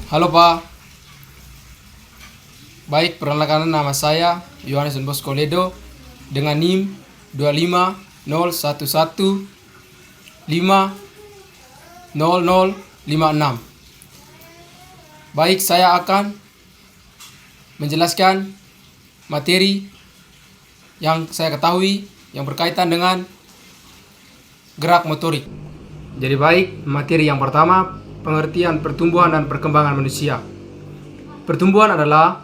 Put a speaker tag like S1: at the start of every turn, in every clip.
S1: Halo Pak, baik perkenalkan nama saya Yohanes Bosco Ledo dengan NIM 25011500056. Baik, saya akan menjelaskan materi yang saya ketahui yang berkaitan dengan gerak motorik. Jadi baik, materi yang pertama, pengertian pertumbuhan dan perkembangan manusia. Pertumbuhan adalah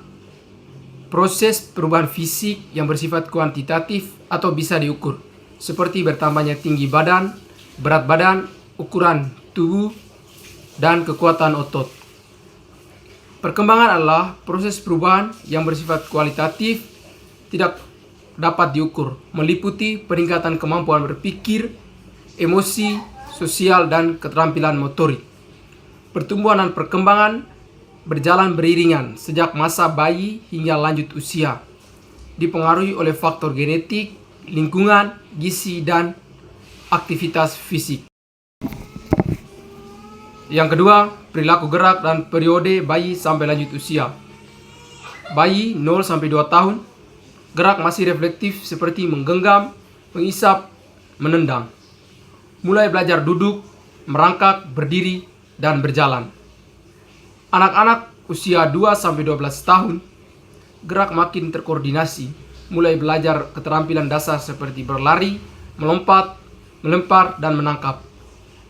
S1: proses perubahan fisik yang bersifat kuantitatif atau bisa diukur, seperti bertambahnya tinggi badan, berat badan, ukuran tubuh, dan kekuatan otot. Perkembangan adalah proses perubahan yang bersifat kualitatif, tidak dapat diukur, meliputi peningkatan kemampuan berpikir, emosi, sosial, dan keterampilan motorik. Pertumbuhan dan perkembangan berjalan beriringan sejak masa bayi hingga lanjut usia, dipengaruhi oleh faktor genetik, lingkungan, gizi, dan aktivitas fisik. Yang kedua, perilaku gerak dan periode bayi sampai lanjut usia. Bayi 0-2 tahun, gerak masih reflektif seperti menggenggam, mengisap, menendang. Mulai belajar duduk, merangkak, berdiri, dan berjalan. Anak-anak usia 2-12 tahun, gerak makin terkoordinasi, mulai belajar keterampilan dasar seperti berlari, melompat, melempar, dan menangkap.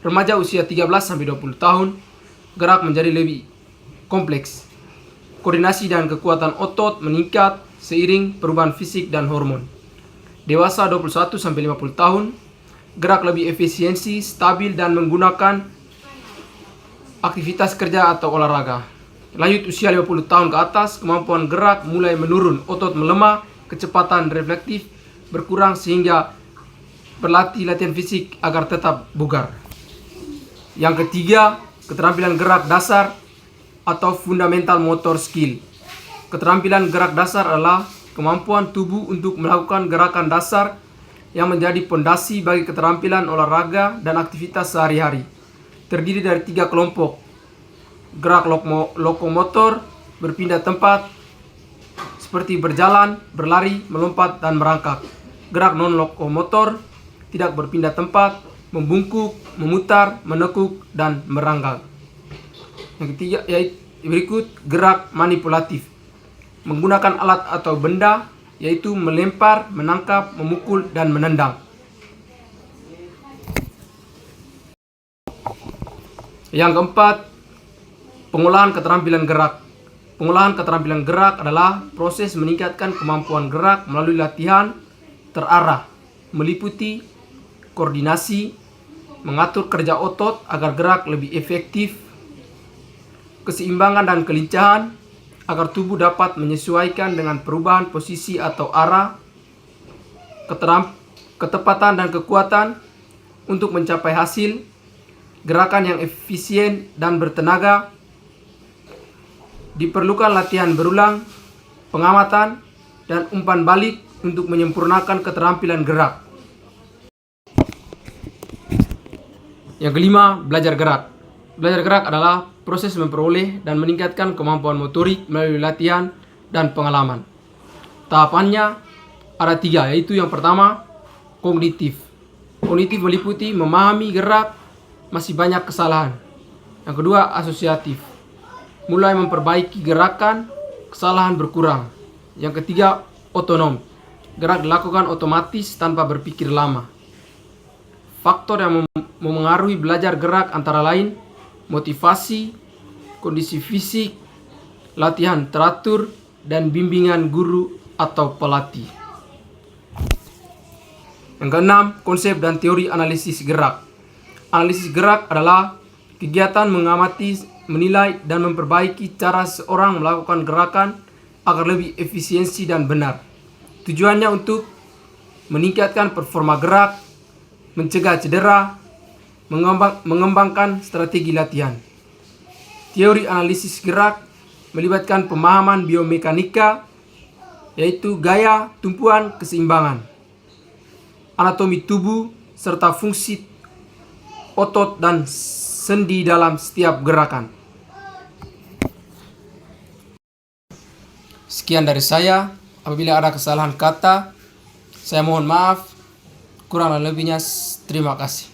S1: Remaja usia 13-20 tahun, gerak menjadi lebih kompleks. Koordinasi dan kekuatan otot meningkat seiring perubahan fisik dan hormon. Dewasa 21-50 tahun, gerak lebih efisiensi, stabil, dan menggunakan aktivitas kerja atau olahraga. Lanjut usia 50 tahun ke atas, kemampuan gerak mulai menurun, otot melemah, kecepatan reflektif berkurang sehingga berlatih latihan fisik agar tetap bugar. Yang ketiga, keterampilan gerak dasar atau fundamental motor skill. Keterampilan gerak dasar adalah kemampuan tubuh untuk melakukan gerakan dasar yang menjadi pondasi bagi keterampilan olahraga dan aktivitas sehari-hari. Terdiri dari 3 kelompok: gerak lokomotor, berpindah tempat seperti berjalan, berlari, melompat, dan merangkak. Gerak non-lokomotor, tidak berpindah tempat, membungkuk, memutar, menekuk, dan merangkak. Yang ketiga yaitu berikut gerak manipulatif, menggunakan alat atau benda, yaitu melempar, menangkap, memukul, dan menendang. Yang keempat, pengolahan keterampilan gerak. Pengolahan keterampilan gerak adalah proses meningkatkan kemampuan gerak melalui latihan terarah, meliputi koordinasi, mengatur kerja otot agar gerak lebih efektif, keseimbangan dan kelincahan agar tubuh dapat menyesuaikan dengan perubahan posisi atau arah, ketepatan dan kekuatan untuk mencapai hasil, gerakan yang efisien dan bertenaga. Diperlukan latihan berulang, pengamatan, dan umpan balik untuk menyempurnakan keterampilan gerak. Yang kelima, belajar gerak. Belajar gerak adalah proses memperoleh dan meningkatkan kemampuan motorik melalui latihan dan pengalaman. Tahapannya ada 3, yaitu yang pertama, kognitif. Kognitif meliputi memahami gerak masih banyak kesalahan. Yang kedua, asosiatif, mulai memperbaiki gerakan, kesalahan berkurang. Yang ketiga, otonom, gerak dilakukan otomatis tanpa berpikir lama. Faktor yang memengaruhi belajar gerak antara lain motivasi, kondisi fisik, latihan teratur, dan bimbingan guru atau pelatih. Yang keenam, konsep dan teori analisis gerak. Analisis gerak adalah kegiatan mengamati, menilai, dan memperbaiki cara seorang melakukan gerakan agar lebih efisiensi dan benar. Tujuannya untuk meningkatkan performa gerak, mencegah cedera, mengembangkan strategi latihan. Teori analisis gerak melibatkan pemahaman biomekanika, yaitu gaya, tumpuan, keseimbangan, anatomi tubuh, serta fungsi otot dan sendi dalam setiap gerakan. Sekian dari saya. Apabila ada kesalahan kata, saya mohon maaf. Kurang dan lebihnya, terima kasih.